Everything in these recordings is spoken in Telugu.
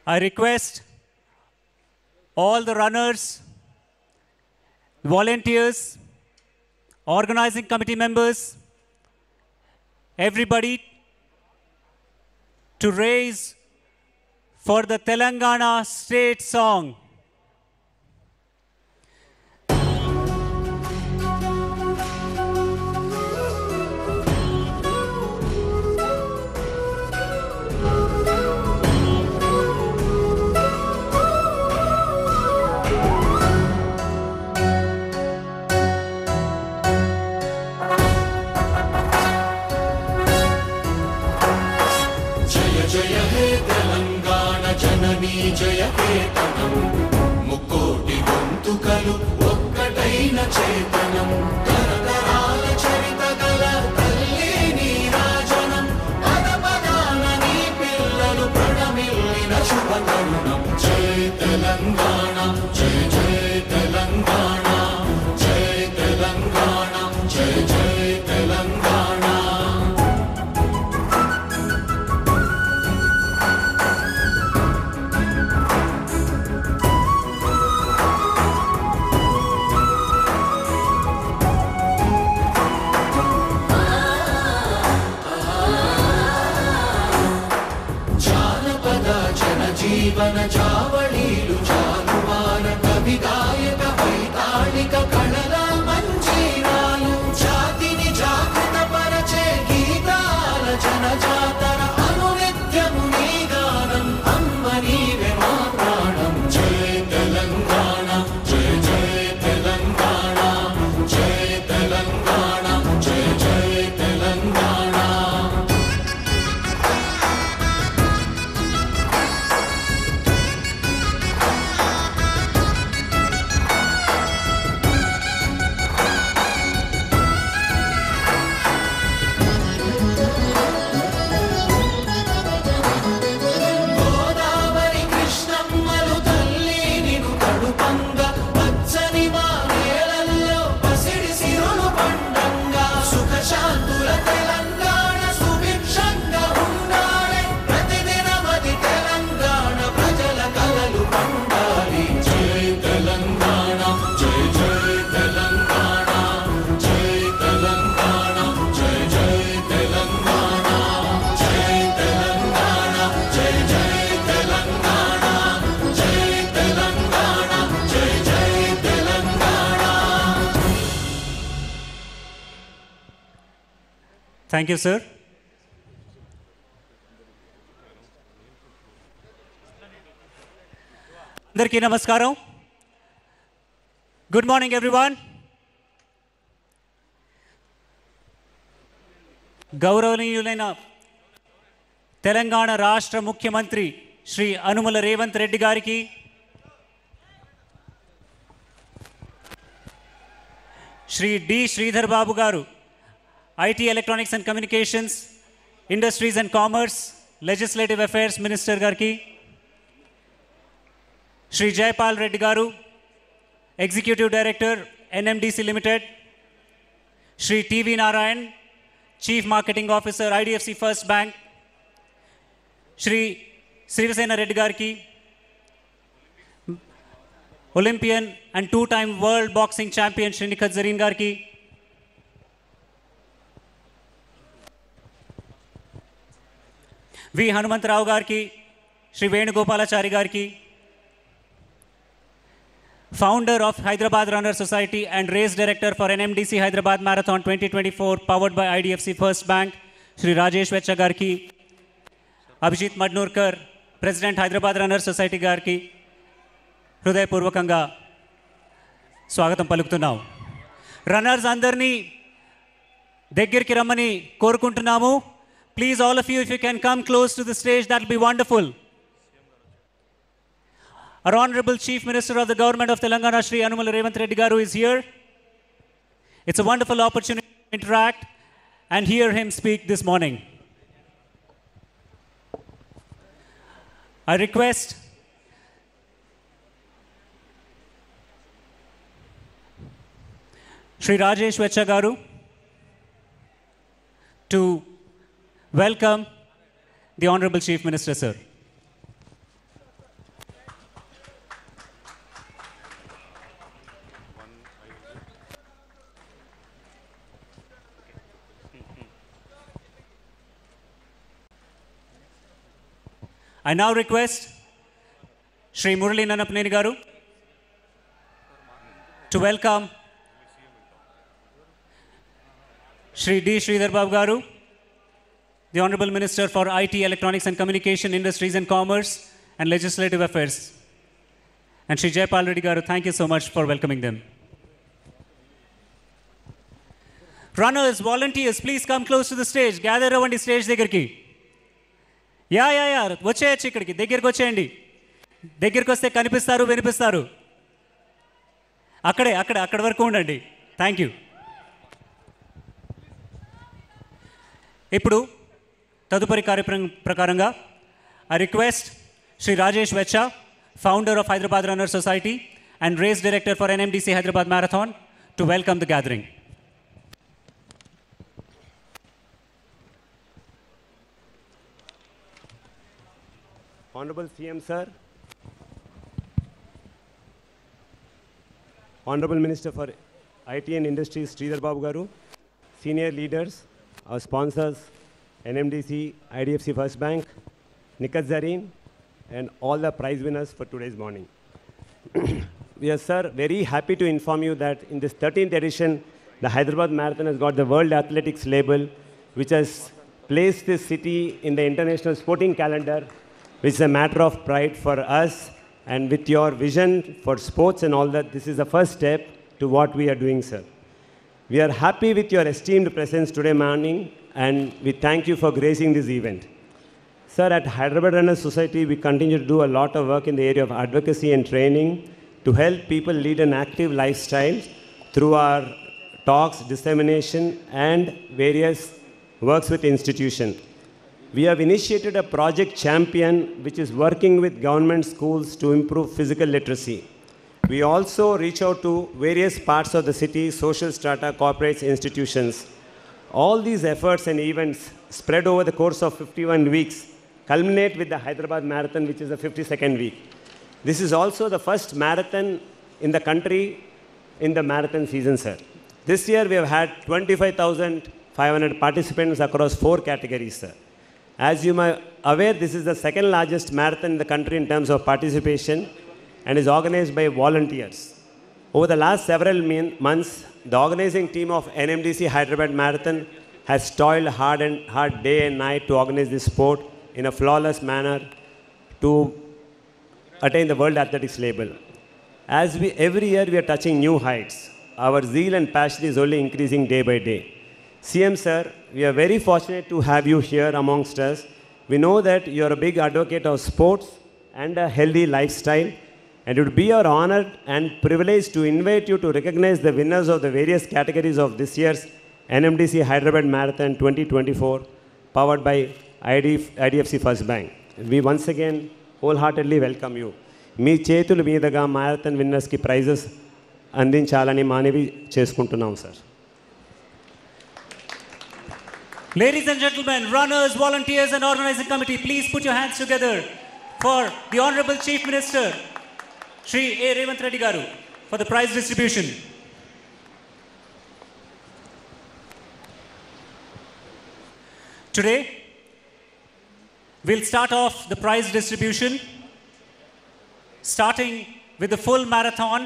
I request all the runners, volunteers, organizing committee members, everybody to raise for the Telangana state song. జయ కేతనం ముక్కోటి గొంతుకలు ఒక్కటైన చేతనం తరతరాల చరిత గల తల్లి నీరాజనం పద పదాన నీ పిల్లలు ప్రణమిల్లిన శుభ తరుణం జయ తెలంగాణ జయ జయ తెలంగాణ జయ తెలంగాణ జయ జయ తెలంగాణ. జీవన చావళీలు చాలువార కవి గాయక వైతాళిక కళల మంజీరాలు జాతిని జాగృత పరచే గీతాల జనజాతర అనునిత్యము నీ గానం అమ్మ నీవే మా ప్రాణం జయ తెలంగాణ జయ జయ తెలంగాణ జయ తెలంగాణ జయ జయ Telangana. Thank you, sir. Andarki namaskaram. Good morning, everyone. గౌరవనీయులైన తెలంగాణ రాష్ట్ర ముఖ్యమంత్రి శ్రీ అనుముల రేవంత్ రెడ్డి గారికి, శ్రీ డి శ్రీధర్ బాబు గారు IT, Electronics and Communications, Industries and Commerce, Legislative Affairs Minister Garki, Shri Jaypal Reddy Garu, Executive Director, NMDC Limited, Shri TV Narayan, Chief Marketing Officer, IDFC First Bank, Shri Srivasena Reddy Garki, Olympian and two-time World Boxing Champion Shri Nikhat Zareen Garki, వి హనుమంతరావు గారికి, శ్రీ వేణుగోపాలాచారి గారికి, founder of Hyderabad runner society and race director for NMDC Hyderabad marathon 2024 powered by IDFC first bank Shri Rajesh Vecha గారికి, Abhijit Madnurkar president Hyderabad runner society గారికి హృదయపూర్వకంగా స్వాగతం పలుకుతున్నాం. రన్నర్స్ అందరినీ దగ్గరికి రమ్మని కోరుకుంటున్నాము. Please, all of you, if you can come close to the stage, that will be wonderful. Our Honorable Chief Minister of the Government of Telangana, Shri Anumala Revanth Reddy Garu, is here. It's a wonderful opportunity to interact and hear him speak this morning. I request Shri Rajesh Vecha Garu to welcome the Honorable Chief Minister, sir. I now request Shri Murali Nannapaneni Garu to welcome Shri D. Sridhar Babu Garu, the Honorable Minister for IT, Electronics and Communication, Industries and Commerce and Legislative Affairs. And Shri Jayapal Reddy Garu, thank you so much for welcoming them. Runners, volunteers, please come close to the stage. Gather around the stage దగ్గరికి. యా వచ్చేయచ్చు ఇక్కడికి, దగ్గరికి వచ్చేయండి. దగ్గరికి వస్తే కనిపిస్తారు, వినిపిస్తారు. అక్కడ వరకు ఉండండి. Thank you. ఇప్పుడు తదుపరి కార్యక్రమం ప్రకారంగా I request Shri Rajesh Vecha, founder of Hyderabad Runner Society and race director for NMDC Hyderabad Marathon, to welcome the gathering. Honorable CM Sir, Honorable Minister for IT and Industries Sridhar Babu Garu, senior leaders, our sponsors, NMDC, IDFC First Bank, Nikat Zareen, and all the prize winners for today's morning. We are, sir, very happy to inform you that in this 13th edition, the Hyderabad Marathon has got the World Athletics label, which has placed this city in the international sporting calendar, which is a matter of pride for us. And with your vision for sports and all that, this is the first step to what we are doing, sir. We are happy with your esteemed presence today morning, and we thank you for gracing this event. Sir, at Hyderabad Runners Society, we continue to do a lot of work in the area of advocacy and training to help people lead an active lifestyle through our talks, dissemination, and various works with institutions. We have initiated a project champion which is working with government schools to improve physical literacy. We also reach out to various parts of the city, social strata, corporates, institutions. All these efforts and events spread over the course of 51 weeks culminate with the Hyderabad Marathon, which is the 52nd week. This is also the first marathon in the country in the marathon season, sir. This year we have had 25,500 participants across 4 categories, sir. As you are aware, this is the second largest marathon in the country in terms of participation and is organized by volunteers. Over the last several months, the organizing team of NMDC Hyderabad Marathon has toiled hard day and night to organize this sport in a flawless manner to attain the World Athletics label. Every year we are touching new heights. Our zeal and passion is only increasing day by day. CM Sir, we are very fortunate to have you here amongst us. We know that you are a big advocate of sports and a healthy lifestyle, and it would be our honor and privilege to invite you to recognize the winners of the various categories of this year's NMDC Hyderabad Marathon 2024, powered by IDFC First Bank. We once again wholeheartedly welcome you. మీ చేతుల మీదుగా మ్యారథాన్ విన్నర్స్కి ప్రైజెస్ అందించాలని మనవి చేసుకుంటున్నాం sir. Ladies and gentlemen, runners, volunteers and organizing committee, please put your hands together for the Honorable Chief Minister, Shri A. Revanth Reddy Garu, for the prize distribution. Today, we'll start off the prize distribution, starting with the full marathon.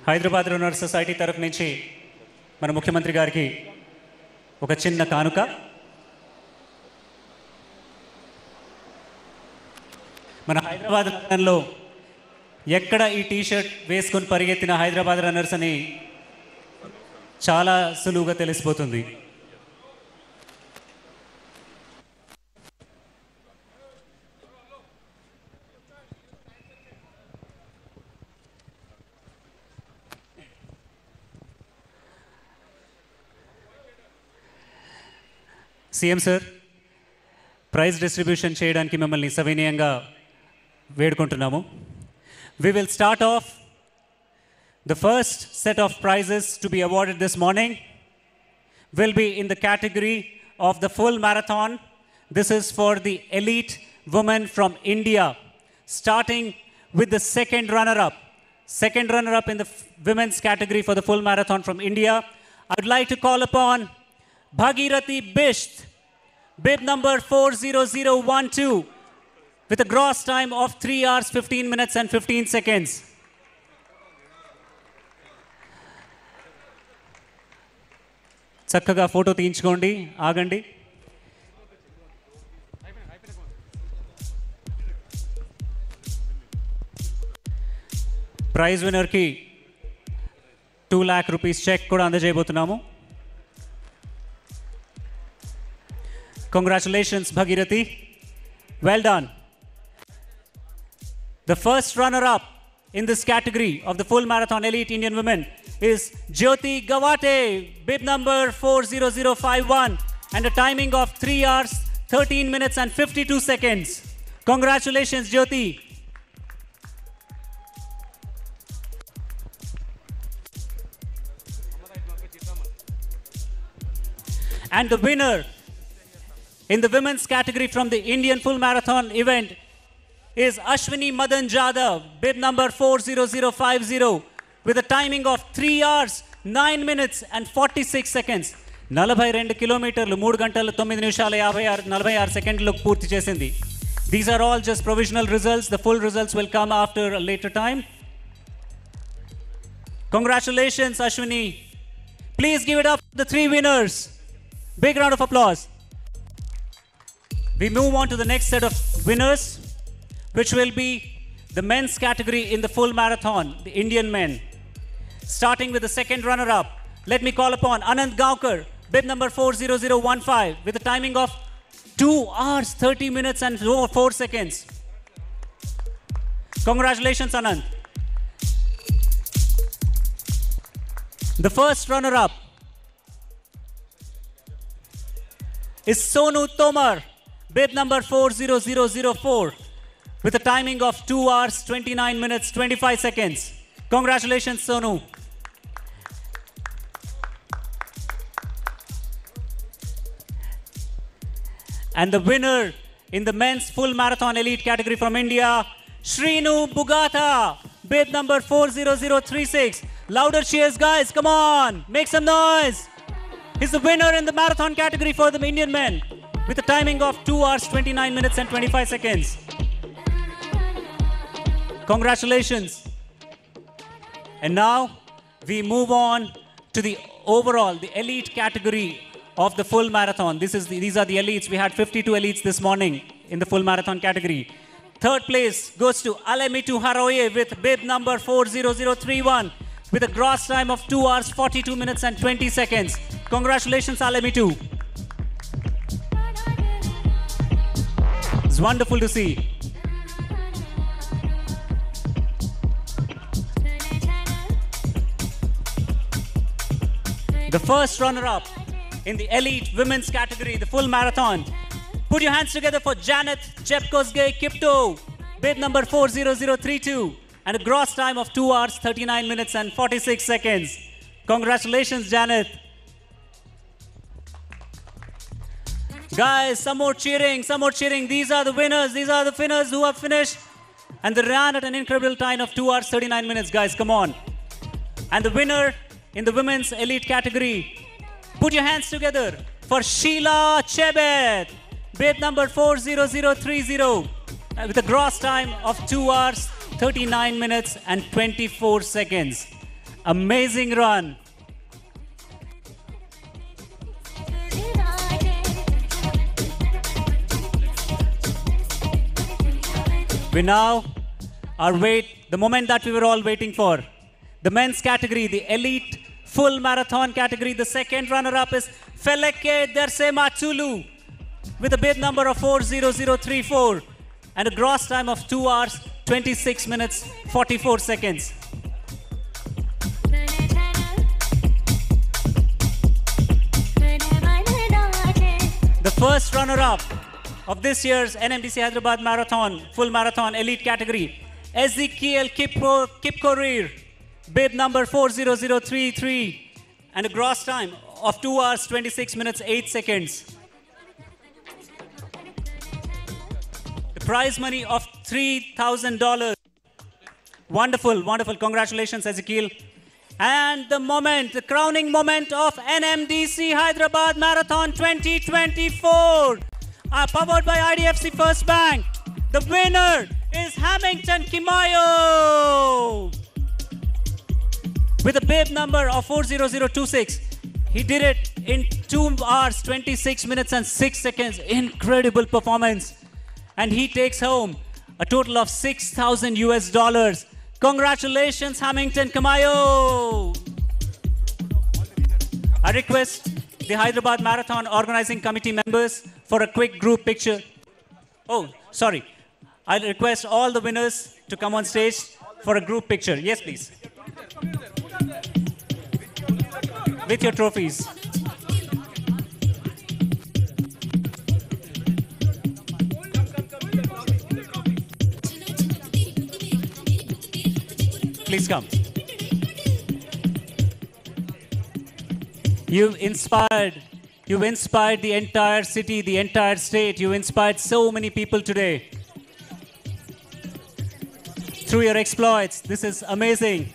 Hyderabad runner society తరఫు నుంచి మన ముఖ్యమంత్రి గారికి ఒక చిన్న కానుక. మన హైదరాబాద్ నగరంలో ఎక్కడ ఈ టీషర్ట్ వేసుకొని పరిగెత్తిన హైదరాబాద్ రన్నర్స్ అని చాలా సులువుగా తెలిసిపోతుంది. సీఎం సార్, ప్రైజ్ డిస్ట్రిబ్యూషన్ చేయడానికి మిమ్మల్ని సవినయంగా వేడుకుంటున్నాము. We will start off the first set of prizes to be awarded this morning will be in the category of the full marathon. This is for the elite women from India, starting with the second runner-up, second runner-up in the women's category for the full marathon from India. I would like to call upon Bhagirathi Bisht, bib number 40012, with a gross time of 3 hours, 15 minutes and 15 seconds. చక్కగా ఫోటో తీయించుకోండి, ఆగండి. ప్రైజ్ విన్నర్కి 2 lakh rupees చెక్ కూడా అందజేయబోతున్నాము. Congratulations, Bhagirathi. Well done. The first runner-up in this category of the full marathon elite Indian women is Jyoti Gawate, bib number 40051, and a timing of 3 hours, 13 minutes and 52 seconds. Congratulations, Jyoti. And the winner in the women's category from the Indian full marathon event is Ashwini Madan Jadhav, bib number 40050, with a timing of 3 hours, 9 minutes and 46 seconds. 42 కిలోమీటర్లు 3 గంటల 9 నిమిషాల 46 సెకండ్లు పూర్తి చేసింది. These are all just provisional results. The full results will come after a later time. Congratulations, Ashwini. Please give it up for the 3 winners. Big round of applause. We move on to the next set of winners, which will be the men's category in the full marathon, the Indian men. Starting with the second runner-up, let me call upon Anand Gaonkar, bib number 40015, with a timing of 2 hours, 30 minutes and 4 seconds. Congratulations, Anand. The first runner-up is Sonu Tomar, bib number 40004, with a timing of 2 hours, 29 minutes, 25 seconds. Congratulations, Sonu. And the winner in the men's full marathon elite category from India, Shrinu Bugata, bib number 40036. Louder cheers, guys, come on, make some noise. He's the winner in the marathon category for the Indian men, with a timing of 2 hours, 29 minutes and 25 seconds. Congratulations. And now we move on to the overall, the elite category of the full marathon. These are the elites. We had 52 elites this morning in the full marathon category. Third place goes to Alemitu Haroye with bib number 40031, with a gross time of 2 hours, 42 minutes and 20 seconds. Congratulations, Alemitu. It's wonderful to see. The first runner-up in the elite women's category, the full marathon. Put your hands together for Janet Jepkosgei Kipto, bib number 40032, and a gross time of 2 hours, 39 minutes and 46 seconds. Congratulations, Janet. Guys, some more cheering, some more cheering. These are the winners. These are the winners who have finished. And they ran at an incredible time of 2 hours, 39 minutes, guys. Come on. And the winner in the women's elite category, put your hands together for Sheila Chebet, bib number 40030, with a gross time of 2 hours, 39 minutes and 24 seconds. Amazing run. We now the moment that we were all waiting for. The men's category, the elite full marathon category, the second runner-up is Feleke Dersematulu, with a bib number of 40034 and a gross time of 2 hours, 26 minutes, 44 seconds. The first runner-up of this year's NMDC Hyderabad Marathon, full marathon elite category, Ezekiel Kipkorir, bib number 40033, and a gross time of 2 hours, 26 minutes, 8 seconds. The prize money of $3,000 Wonderful, wonderful. Congratulations, Ezekiel. And the moment, the crowning moment of NMDC Hyderabad Marathon 2024, powered by IDFC First Bank. The winner is Hamilton Kimayo with a bib number of 40026. He did it in 2 hours, 26 minutes and 6 seconds. Incredible performance. And he takes home a total of $6,000 US. Congratulations, Hamilton Kimayo. I request the Hyderabad Marathon Organizing Committee members for a quick group picture. Oh, sorry. I request all the winners to come on stage for a group picture. Yes, please. With your trophies. Please come. You've inspired the entire city, the entire state. You inspired so many people today through your exploits. This is amazing.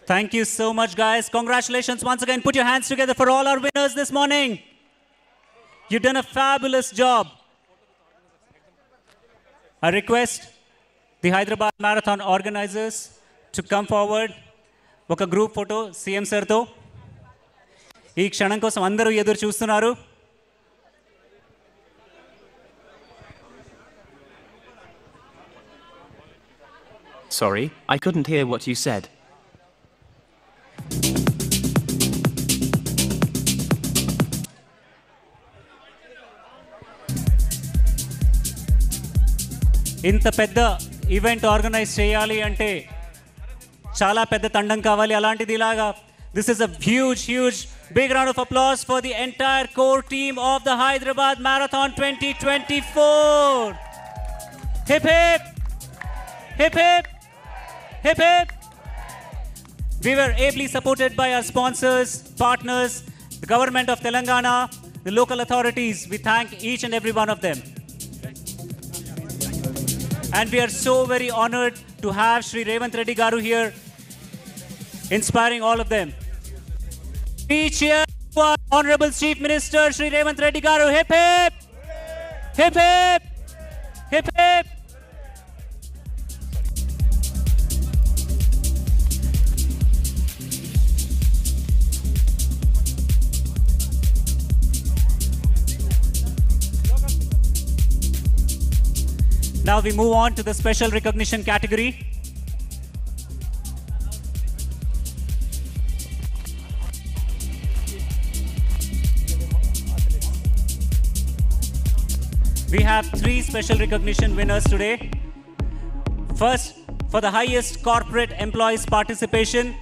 Thank you so much, guys. Congratulations once again. Put your hands together for all our winners this morning. You've done a fabulous job. I request the Hyderabad Marathon organizers to come forward. Oka group photo CM sir tho. Ee kshanam kosam andaru eduru chustunaru. Sorry, I couldn't hear what you said. ఇంత పెద్ద ఈవెంట్ ఆర్గనైజ్ చేయాలి అంటే చాలా పెద్ద తండం కావాలి. అలాంటిది ఇలాగా this is a huge big round of applause for the entire core team of the Hyderabad Marathon 2024. Hip hip, hip hip, hip hip. We were ably supported by our sponsors, partners, the government of Telangana, the local authorities. We thank each and every one of them. And we are so very honored to have Shri Revanth Reddy Garu here, inspiring all of them. We cheer for Honorable Chief Minister Shri Revanth Reddy Garu. Hip hip! Hip hip! Hip hip! Now we move on to the special recognition category. We have 3 special recognition winners today. First, for the highest corporate employees participation,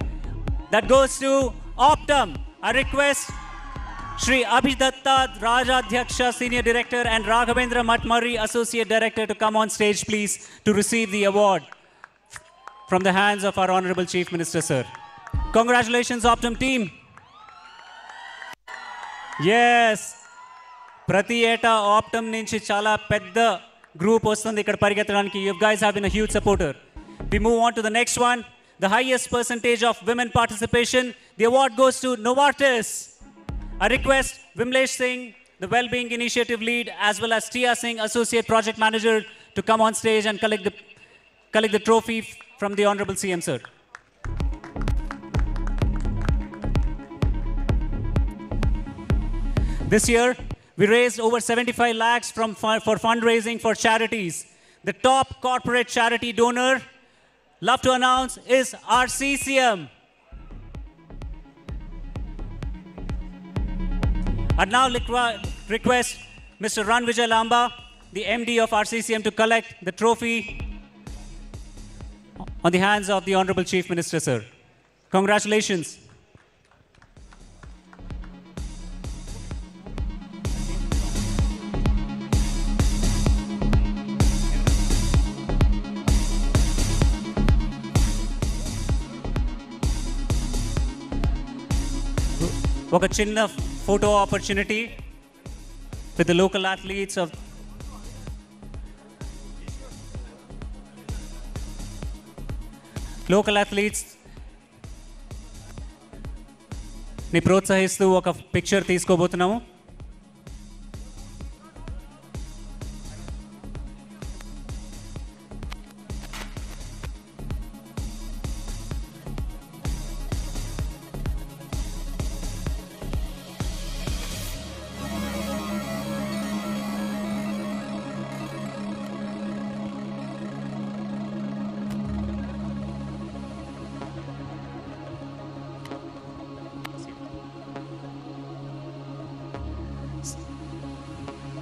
that goes to Optum. I request Shri Abhidatta Rajadhyaksha, Senior Director, and Raghavendra Matmari, Associate Director, to come on stage, please, to receive the award from the hands of our Honorable Chief Minister, sir. Congratulations, Optum team. Yes. Prati eta Optum nunchi chala pedda group vastundi ikkada parigethadaniki. You guys have been a huge supporter. We move on to the next one. The highest percentage of women participation. The award goes to Novartis. I request Vimlesh Singh, the Wellbeing Initiative Lead, as well as Tia Singh, Associate Project Manager, to come on stage and collect the trophy from the Honorable CM, sir. This year, we raised over 75 lakhs for fundraising for charities. The top corporate charity donor, love to announce is our CCM. I'd now request Mr. Ranvijay Lamba, the MD of RCCM, to collect the trophy on the hands of the Honorable Chief Minister, sir. Congratulations. ఒక చిన్న photo opportunity with the local athletes of ని ప్రోత్సహిస్తూ ఒక పిక్చర్ తీసుకోబోతున్నాము.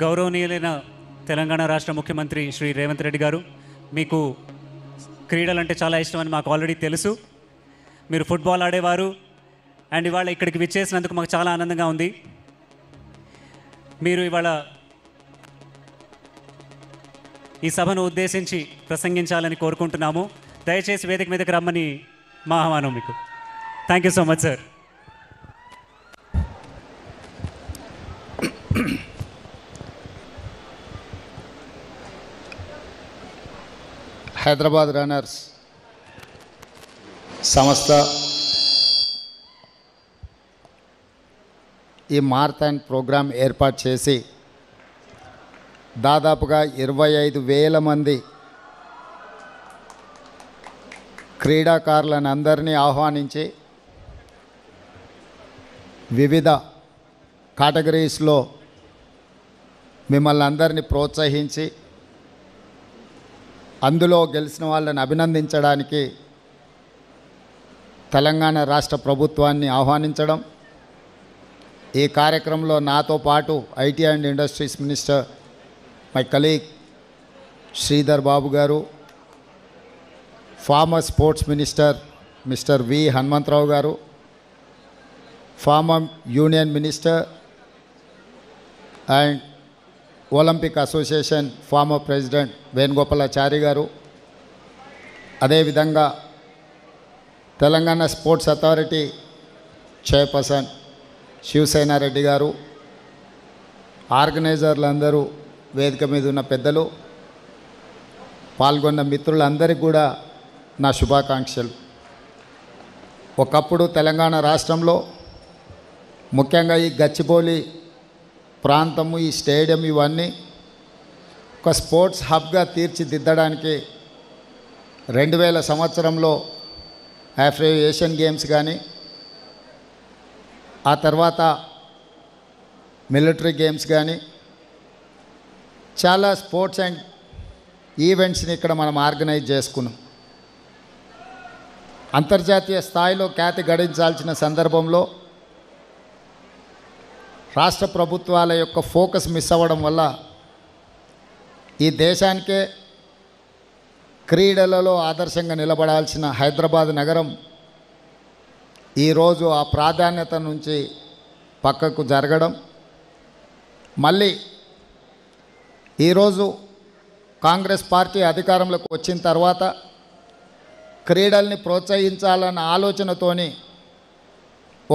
గౌరవనీయులైన తెలంగాణ రాష్ట్ర ముఖ్యమంత్రి శ్రీ రేవంత్ రెడ్డి గారు, మీకు క్రీడలంటే చాలా ఇష్టమని మాకు ఆల్రెడీ తెలుసు. మీరు ఫుట్బాల్ ఆడేవారు అండ్ ఇవాళ ఇక్కడికి విచ్చేసినందుకు మాకు చాలా ఆనందంగా ఉంది. మీరు ఇవాళ ఈ సభను ఉద్దేశించి ప్రసంగించాలని కోరుకుంటున్నాము. దయచేసి వేదిక మీదకి రమ్మని మా ఆహ్వానం మీకు. Thank you so much sir. Hyderabad runners సంస్థ ఈ మారథాన్ ప్రోగ్రాం ఏర్పాటు చేసి దాదాపుగా 25,000 మంది క్రీడాకారులను అందరినీ ఆహ్వానించి వివిధ కేటగిరీస్లో మిమ్మల్ని అందరినీ ప్రోత్సహించి అందులో గెలిచిన వాళ్ళని అభినందించడానికి తెలంగాణ రాష్ట్ర ప్రభుత్వాన్ని ఆహ్వానించడం, ఈ కార్యక్రమంలో నాతో పాటు IT and industries minister my colleague Sridhar Babu గారు, former sports minister mister V Hanumantharao గారు, former union minister and olympic association former president Venugopalachari గారు, అదేవిధంగా Telangana sports authority chairperson Sivasenareddy గారు, ఆర్గనైజర్లందరూ, వేదిక మీద ఉన్న పెద్దలు, పాల్గొన్న మిత్రులందరికీ కూడా నా శుభాకాంక్షలు. ఒకప్పుడు తెలంగాణ రాష్ట్రంలో ముఖ్యంగా ఈ గచ్చిబౌలి ప్రాంతము, ఈ స్టేడియం, ఇవన్నీ ఒక స్పోర్ట్స్ హబ్గా తీర్చిదిద్దడానికి 2000 సంవత్సరంలో ఆఫ్రో ఏషియన్ గేమ్స్ కానీ, ఆ తర్వాత మిలిటరీ గేమ్స్ కానీ, చాలా స్పోర్ట్స్ అండ్ ఈవెంట్స్ని ఇక్కడ మనం ఆర్గనైజ్ చేసుకున్నాం. అంతర్జాతీయ స్థాయిలో ఖ్యాతి గడించాల్సిన సందర్భంలో రాష్ట్ర ప్రభుత్వాల యొక్క ఫోకస్ మిస్ అవ్వడం వల్ల ఈ దేశానికే క్రీడలలో ఆదర్శంగా నిలబడాల్సిన హైదరాబాద్ నగరం ఈరోజు ఆ ప్రాధాన్యత నుంచి పక్కకు జరగడం, మళ్ళీ ఈరోజు కాంగ్రెస్ పార్టీ అధికారంలోకి వచ్చిన తర్వాత క్రీడల్ని ప్రోత్సహించాలన్న ఆలోచనతోని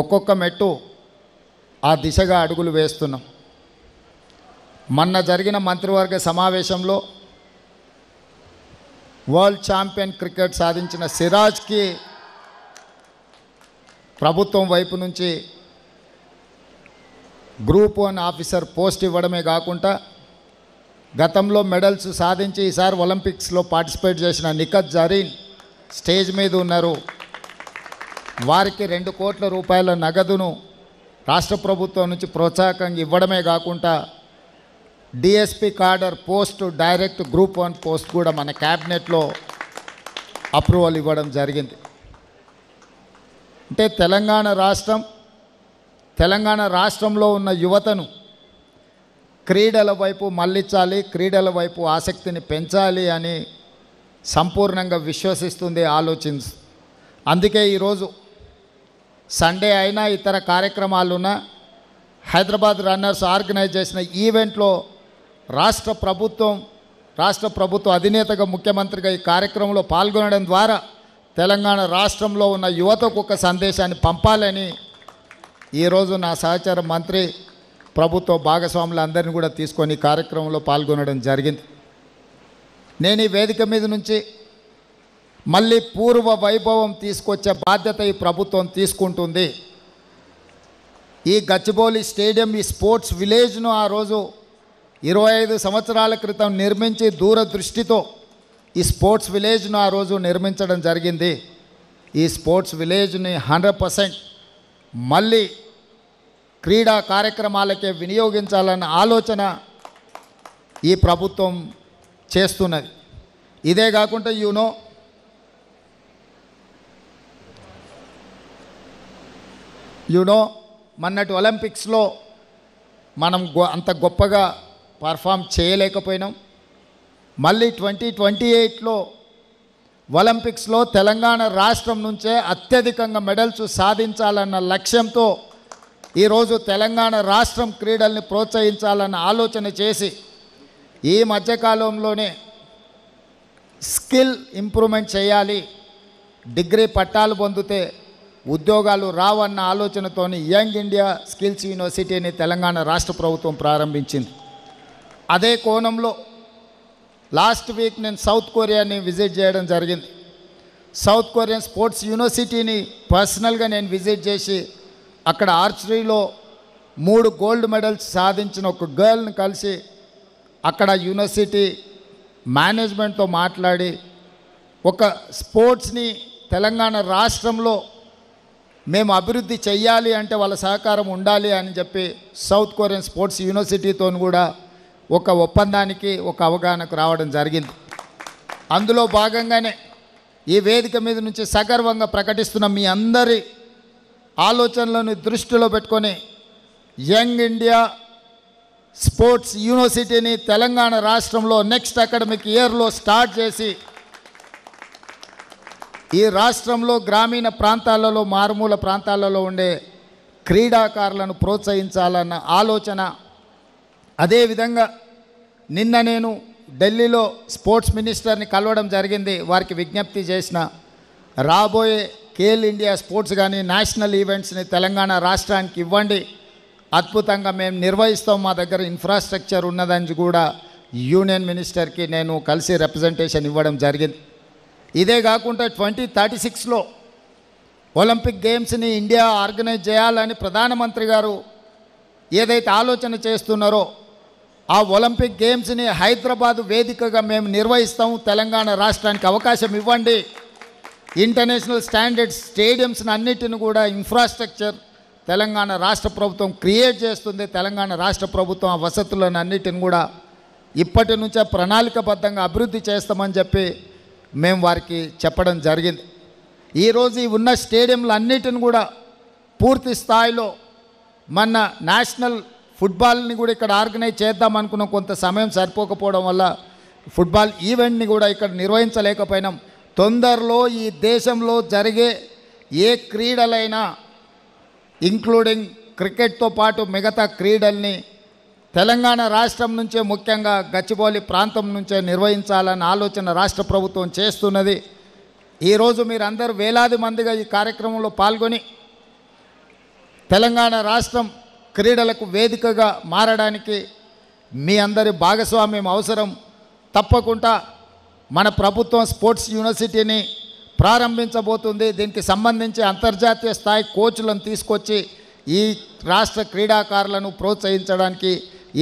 ఒక్కొక్క మెట్టు ఆ దిశగా అడుగులు వేస్తున్నాం. మొన్న జరిగిన మంత్రివర్గ సమావేశంలో వరల్డ్ ఛాంపియన్ క్రికెట్ సాధించిన సిరాజ్కి ప్రభుత్వం వైపు నుంచి గ్రూప్ 1 ఆఫీసర్ పోస్ట్ ఇవ్వడమే కాకుండా గతంలో మెడల్స్ సాధించి ఈసారి ఒలింపిక్స్లో పార్టిసిపేట్ చేసిన నిఖత్ జరీన్ స్టేజ్ మీద ఉన్నారు. వారికి 2 కోట్ల రూపాయల నగదును రాష్ట్ర ప్రభుత్వం నుంచి ప్రోత్సాహకంగా ఇవ్వడమే కాకుండా DSP కార్డర్ post, direct group 1 post కూడా మన క్యాబినెట్లో అప్రూవల్ ఇవ్వడం జరిగింది. అంటే తెలంగాణ రాష్ట్రంలో ఉన్న యువతను క్రీడల వైపు మళ్ళించాలి, క్రీడల వైపు ఆసక్తిని పెంచాలి అని సంపూర్ణంగా విశ్వసిస్తుంది, ఆలోచిస్తుంది. అందుకే ఈరోజు సండే అయినా ఇతర కార్యక్రమాలున్నా హైదరాబాద్ రన్నర్స్ ఆర్గనైజ్ చేసిన ఈవెంట్లో రాష్ట్ర ప్రభుత్వ అధినేతగా ముఖ్యమంత్రిగా ఈ కార్యక్రమంలో పాల్గొనడం ద్వారా తెలంగాణ రాష్ట్రంలో ఉన్న యువతకు ఒక సందేశాన్ని పంపాలని ఈరోజు నా సహచర మంత్రి ప్రభుత్వ భాగస్వాములందరినీ కూడా తీసుకొని ఈ కార్యక్రమంలో పాల్గొనడం జరిగింది. నేను ఈ వేదిక మీద నుంచి మళ్ళీ పూర్వ వైభవం తీసుకొచ్చే బాధ్యత ఈ ప్రభుత్వం తీసుకుంటుంది. ఈ గచ్చిబౌలి స్టేడియం, ఈ స్పోర్ట్స్ విలేజ్ను ఆ రోజు 25 సంవత్సరాల క్రితం నిర్మించి దూరదృష్టితో ఈ స్పోర్ట్స్ విలేజ్ను ఆ రోజు నిర్మించడం జరిగింది. ఈ స్పోర్ట్స్ విలేజ్ని 100% మళ్ళీ క్రీడా కార్యక్రమాలకే వినియోగించాలన్న ఆలోచన ఈ ప్రభుత్వం చేస్తున్నది. ఇదే కాకుండా మొన్నటి ఒలింపిక్స్లో మనం అంత గొప్పగా పర్ఫామ్ చేయలేకపోయినాం. మళ్ళీ 2028లో ఒలింపిక్స్లో తెలంగాణ రాష్ట్రం నుంచే అత్యధికంగా మెడల్స్ సాధించాలన్న లక్ష్యంతో ఈరోజు తెలంగాణ రాష్ట్రం క్రీడల్ని ప్రోత్సహించాలన్న ఆలోచన చేసి ఈ మధ్యకాలంలోనే స్కిల్ ఇంప్రూవ్మెంట్ చేయాలి, డిగ్రీ పట్టాలు పొందితే ఉద్యోగాలు రావన్న ఆలోచనతోని యంగ్ ఇండియా స్కిల్స్ యూనివర్సిటీని తెలంగాణ రాష్ట్ర ప్రభుత్వం ప్రారంభించింది. అదే కోణంలో లాస్ట్ వీక్ నేను సౌత్ కొరియాని విజిట్ చేయడం జరిగింది. సౌత్ కొరియన్ స్పోర్ట్స్ యూనివర్సిటీని పర్సనల్గా నేను విజిట్ చేసి అక్కడ ఆర్చరీలో 3 గోల్డ్ మెడల్స్ సాధించిన ఒక గర్ల్ని కలిసి అక్కడ యూనివర్సిటీ మేనేజ్మెంట్తో మాట్లాడి ఒక స్పోర్ట్స్ని తెలంగాణ రాష్ట్రంలో మేము అభివృద్ధి చెయ్యాలి అంటే వాళ్ళ సహకారం ఉండాలి అని చెప్పి సౌత్ కొరియన్ స్పోర్ట్స్ యూనివర్సిటీతో కూడా ఒక ఒప్పందానికి ఒక అవగాహనకు రావడం జరిగింది. అందులో భాగంగానే ఈ వేదిక మీద నుంచి సగర్వంగా ప్రకటిస్తున్న మీ అందరి ఆలోచనలను దృష్టిలో పెట్టుకొని యంగ్ ఇండియా స్పోర్ట్స్ యూనివర్సిటీని తెలంగాణ రాష్ట్రంలో నెక్స్ట్ అకాడమిక్ ఇయర్లో స్టార్ట్ చేసి ఈ రాష్ట్రంలో గ్రామీణ ప్రాంతాలలో, మారుమూల ప్రాంతాలలో ఉండే క్రీడాకారులను ప్రోత్సహించాలన్న ఆలోచన. అదేవిధంగా నిన్న నేను ఢిల్లీలో స్పోర్ట్స్ మినిస్టర్ని కలవడం జరిగింది. వారికి విజ్ఞప్తి చేసిన రాబోయే ఖేల్ ఇండియా స్పోర్ట్స్ కానీ నేషనల్ ఈవెంట్స్ని తెలంగాణ రాష్ట్రానికి ఇవ్వండి, అద్భుతంగా మేము నిర్వహిస్తాం, మా దగ్గర ఇన్ఫ్రాస్ట్రక్చర్ ఉన్నదని కూడా యూనియన్ మినిస్టర్కి నేను కలిసి రిప్రజెంటేషన్ ఇవ్వడం జరిగింది. ఇదే కాకుండా 2036లో ఒలింపిక్ గేమ్స్ని ఇండియా ఆర్గనైజ్ చేయాలని ప్రధానమంత్రి గారు ఏదైతే ఆలోచన చేస్తున్నారో ఆ ఒలింపిక్ గేమ్స్ని హైదరాబాద్ వేదికగా మేము నిర్వహిస్తాము, తెలంగాణ రాష్ట్రానికి అవకాశం ఇవ్వండి, ఇంటర్నేషనల్ స్టాండర్డ్ స్టేడియంస్ని అన్నిటిని కూడా ఇన్ఫ్రాస్ట్రక్చర్ తెలంగాణ రాష్ట్ర ప్రభుత్వం క్రియేట్ చేస్తుంది. తెలంగాణ రాష్ట్ర ప్రభుత్వం ఆ వసతులను అన్నిటిని కూడా ఇప్పటి నుంచే ప్రణాళికబద్ధంగా అభివృద్ధి చేస్తామని చెప్పి మేము వారికి చెప్పడం జరిగింది. ఈరోజు ఈ ఉన్న స్టేడియంలు అన్నిటిని కూడా పూర్తి స్థాయిలో మన నేషనల్ ఫుట్బాల్ని కూడా ఇక్కడ ఆర్గనైజ్ చేద్దాం అనుకున్నాం. కొంత సమయం సరిపోకపోవడం వల్ల ఫుట్బాల్ ఈవెంట్ని కూడా ఇక్కడ నిర్వహించలేకపోయినాం. తొందరలో ఈ దేశంలో జరిగే ఏ క్రీడలైనా ఇంక్లూడింగ్ క్రికెట్తో పాటు మిగతా క్రీడల్ని తెలంగాణ రాష్ట్రం నుంచే, ముఖ్యంగా గచ్చిబౌలి ప్రాంతం నుంచే నిర్వహించాలన్న ఆలోచన రాష్ట్ర ప్రభుత్వం చేస్తున్నది. ఈరోజు మీరందరూ వేలాది మందిగా ఈ కార్యక్రమంలో పాల్గొని తెలంగాణ రాష్ట్రం క్రీడలకు వేదికగా మారడానికి మీ అందరి భాగస్వామ్యం అవసరం. తప్పకుండా మన ప్రభుత్వం స్పోర్ట్స్ యూనివర్సిటీని ప్రారంభించబోతుంది. దీనికి సంబంధించి అంతర్జాతీయ స్థాయి కోచ్లను తీసుకొచ్చి ఈ రాష్ట్ర క్రీడాకారులను ప్రోత్సహించడానికి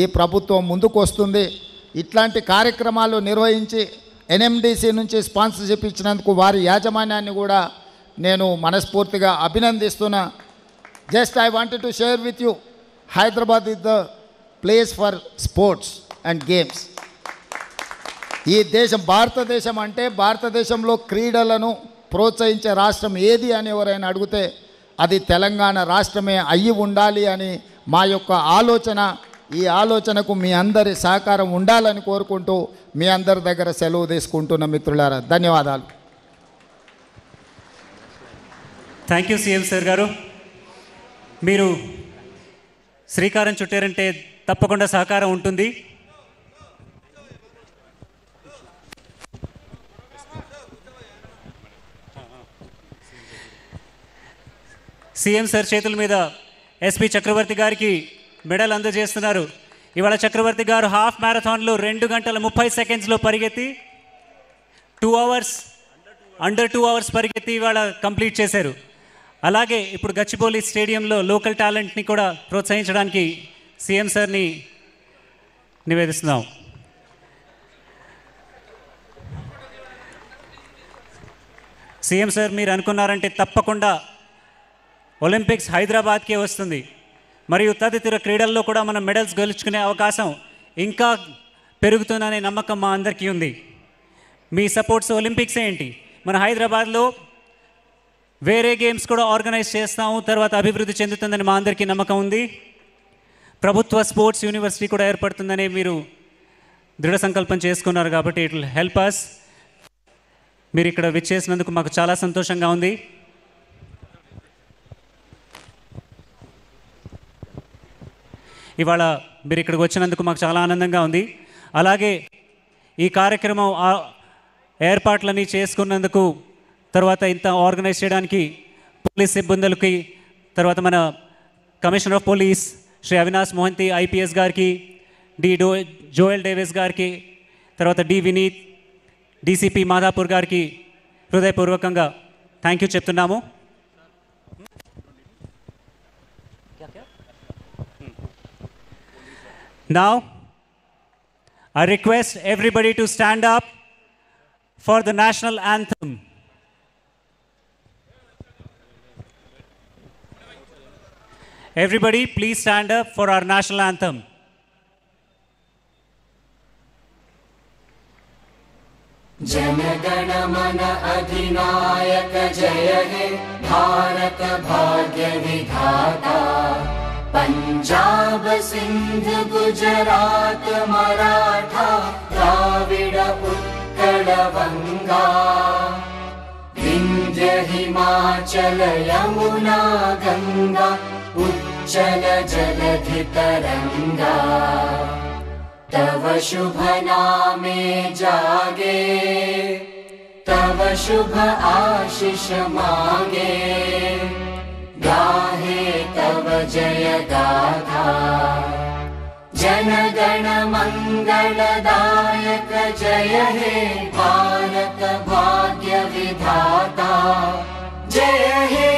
ఈ ప్రభుత్వం ముందుకు వస్తుంది. ఇట్లాంటి కార్యక్రమాలు నిర్వహించి ఎన్ఎండిసి నుంచి స్పాన్సర్షిప్ ఇచ్చినందుకు వారి యాజమాన్యాన్ని కూడా నేను మనస్ఫూర్తిగా అభినందిస్తున్నా. Just I wanted to share with you, Hyderabad is the place for sports and games. ఈ దేశం భారతదేశం అంటే భారతదేశంలో క్రీడలను ప్రోత్సహించే రాష్ట్రం ఏది అని ఎవరైనా అడిగితే అది తెలంగాణ రాష్ట్రమే అయ్యి ఉండాలి అని మా యొక్క ఆలోచన. ఈ ఆలోచనకు మీ అందరి సహకారం ఉండాలని కోరుకుంటూ మీ అందరి దగ్గర సెలవు తీసుకుంటున్న మిత్రులారా, ధన్యవాదాలు. థ్యాంక్ యూ సీఎం సార్ గారు. మీరు శ్రీకారం చుట్టారంటే తప్పకుండా సహకారం ఉంటుంది. సీఎం సార్ చేతుల మీద ఎస్పీ చక్రవర్తి గారికి మెడల్ అందజేస్తున్నారు. ఇవాళ చక్రవర్తి గారు హాఫ్ మ్యారథాన్లో 2 గంటల 30 సెకండ్స్లో పరిగెత్తి 2 అవర్స్ అండర్ 2 అవర్స్ పరిగెత్తి ఇవాళ కంప్లీట్ చేశారు. అలాగే ఇప్పుడు గచ్చిబౌలి స్టేడియంలో లోకల్ టాలెంట్ని కూడా ప్రోత్సహించడానికి సీఎం సార్ని నివేదిస్తున్నాం. సీఎం సార్ మీరు అనుకున్నారంటే తప్పకుండా ఒలింపిక్స్ హైదరాబాద్కే వస్తుంది. మరియు తదితర క్రీడల్లో కూడా మనం మెడల్స్ గెలుచుకునే అవకాశం ఇంకా పెరుగుతుందనే నమ్మకం మా అందరికీ ఉంది. మీ సపోర్ట్స్ ఒలింపిక్స్ ఏంటి, మన హైదరాబాద్లో వేరే గేమ్స్ కూడా ఆర్గనైజ్ చేస్తాము, తర్వాత అభివృద్ధి చెందుతుందని మా అందరికీ నమ్మకం ఉంది. ప్రభుత్వ స్పోర్ట్స్ యూనివర్సిటీ కూడా ఏర్పడుతుందని మీరు దృఢ సంకల్పం చేసుకున్నారు కాబట్టి ఇట్ విల్ హెల్ప్ అస్. మీరు ఇక్కడ విచ్చేసినందుకు మాకు చాలా సంతోషంగా ఉంది. ఇవాళ మీరు ఇక్కడికి వచ్చినందుకు మాకు చాలా ఆనందంగా ఉంది. అలాగే ఈ కార్యక్రమం ఏర్పాట్లని చేసుకున్నందుకు, తర్వాత ఇంత ఆర్గనైజ్ చేయడానికి పోలీస్ సిబ్బందులకి, తర్వాత మన commissioner of police Shri Avinash Mohanty IPS గారికి, జోయల్ డేవిస్ గారికి, తర్వాత వినీత్ డీసీపీ మాధాపూర్ గారికి హృదయపూర్వకంగా థ్యాంక్ యూ చెప్తున్నాము. Now, I request everybody to stand up for the national anthem. Everybody, please stand up for our national anthem. जनगण मन अधिनायक जय हे भारत भाग्य विधाता पंजाब सिंध गुजरात मराठा द्राविड उत्कल बंगा विंध्य हिमाचल यमुना गंगा उच्चल जलधि तरंगा तव शुभ नामे जागे तव शुभ आशीष मांगे गाहे तव जय गाथा जनगण मंगलदायक जय हे भारत भाग्य विधाता जय हे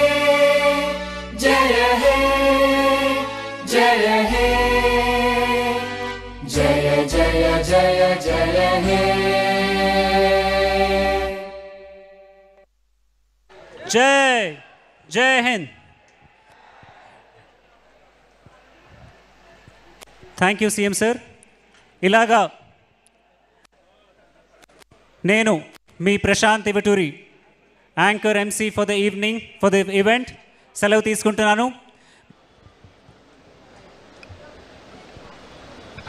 जय हे जय हे जय जय जय जय हे जय जय हिंद. Thank you CM sir. ఇలాగా నేను మీ Prashanth Ivaturi anchor MC for the evening for the event సెలవు తీసుకుంటున్నాను.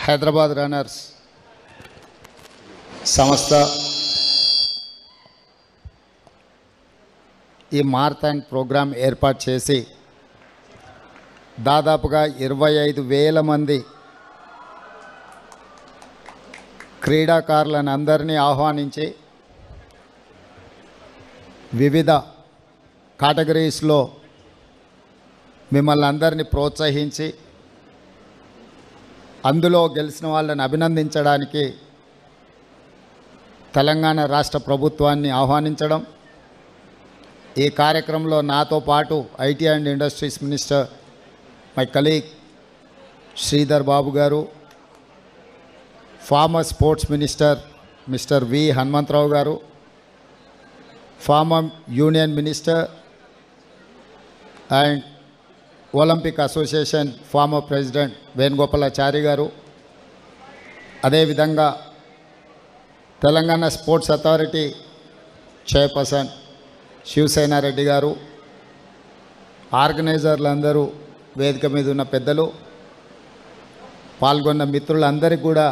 హైదరాబాద్ రన్నర్స్ సంస్థ ఈ మారథాన్ ప్రోగ్రాం ఏర్పాటు చేసి దాదాపుగా 25,000 మంది క్రీడాకారులను అందరినీ ఆహ్వానించి వివిధ కేటగిరీస్లో మిమ్మల్ని అందరినీ ప్రోత్సహించి అందులో గెలిచిన వాళ్ళని అభినందించడానికి తెలంగాణ రాష్ట్ర ప్రభుత్వాన్ని ఆహ్వానించడం. ఈ కార్యక్రమంలో నాతో పాటు IT and industries minister my colleague Sridhar Babu గారు, former sports minister mister V Hanumantharao గారు, former union minister and olympic association former president Venugopalachari గారు, అదేవిధంగా Telangana sports authority chairperson Sivasenareddy గారు, ఆర్గనైజర్లందరూ, వేదిక మీద ఉన్న పెద్దలు, పాల్గొన్న మిత్రులందరికీ కూడా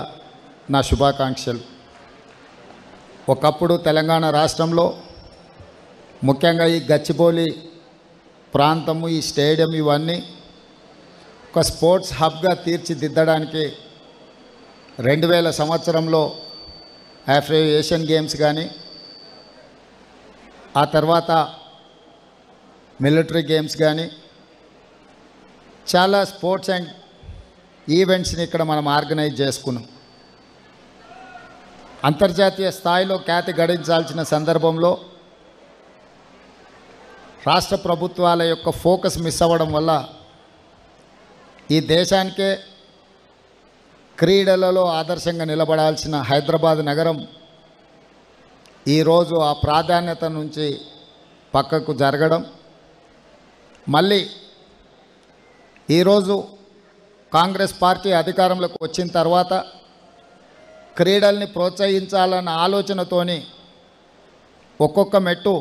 నా శుభాకాంక్షలు. ఒకప్పుడు తెలంగాణ రాష్ట్రంలో ముఖ్యంగా ఈ గచ్చిబౌలి ప్రాంతము, ఈ స్టేడియం, ఇవన్నీ ఒక స్పోర్ట్స్ హబ్గా తీర్చిదిద్దడానికి 2000 సంవత్సరంలో ఆఫ్రో ఏషియన్ గేమ్స్ కానీ, ఆ తర్వాత మిలిటరీ గేమ్స్ కానీ, చాలా స్పోర్ట్స్ అండ్ ఈవెంట్స్ని ఇక్కడ మనం ఆర్గనైజ్ చేసుకున్నాం. అంతర్జాతీయ స్థాయిలో ఖ్యాతి గడించాల్సిన సందర్భంలో రాష్ట్ర ప్రభుత్వాల యొక్క ఫోకస్ మిస్ అవ్వడం వల్ల ఈ దేశానికే క్రీడలలో ఆదర్శంగా నిలబడాల్సిన హైదరాబాద్ నగరం ఈరోజు ఆ ప్రాధాన్యత నుంచి పక్కకు జరగడం, మళ్ళీ ఈరోజు కాంగ్రెస్ పార్టీ అధికారంలోకి వచ్చిన తర్వాత క్రీడల్ని ప్రోత్సహించాలన్న ఆలోచనతోని ఒక్కొక్క మెట్టు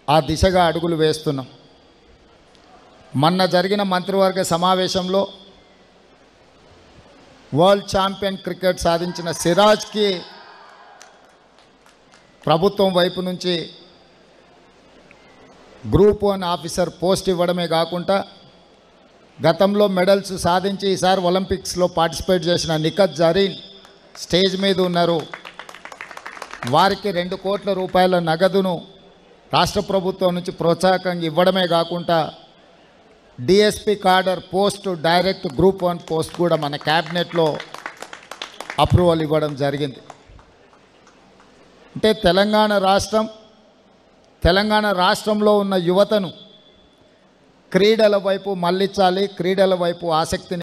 ఆ దిశగా అడుగులు వేస్తున్నాం. మొన్న జరిగిన మంత్రివర్గ సమావేశంలో వరల్డ్ ఛాంపియన్ క్రికెట్ సాధించిన సిరాజ్కి ప్రభుత్వం వైపు నుంచి గ్రూప్ 1 ఆఫీసర్ పోస్ట్ ఇవ్వడమే కాకుండా గతంలో మెడల్స్ సాధించి ఈసారి ఒలింపిక్స్లో పార్టిసిపేట్ చేసిన నిఖత్ జరీన్ స్టేజ్ మీద ఉన్నారు. వారికి 2 కోట్ల రూపాయల నగదును రాష్ట్ర ప్రభుత్వం నుంచి ప్రోత్సాహకంగా ఇవ్వడమే కాకుండా DSP కార్డర్ post, direct group 1 post కూడా మన క్యాబినెట్లో అప్రూవల్ ఇవ్వడం జరిగింది. అంటే తెలంగాణ రాష్ట్రంలో ఉన్న యువతను క్రీడల వైపు మళ్ళించాలి, క్రీడల వైపు ఆసక్తిని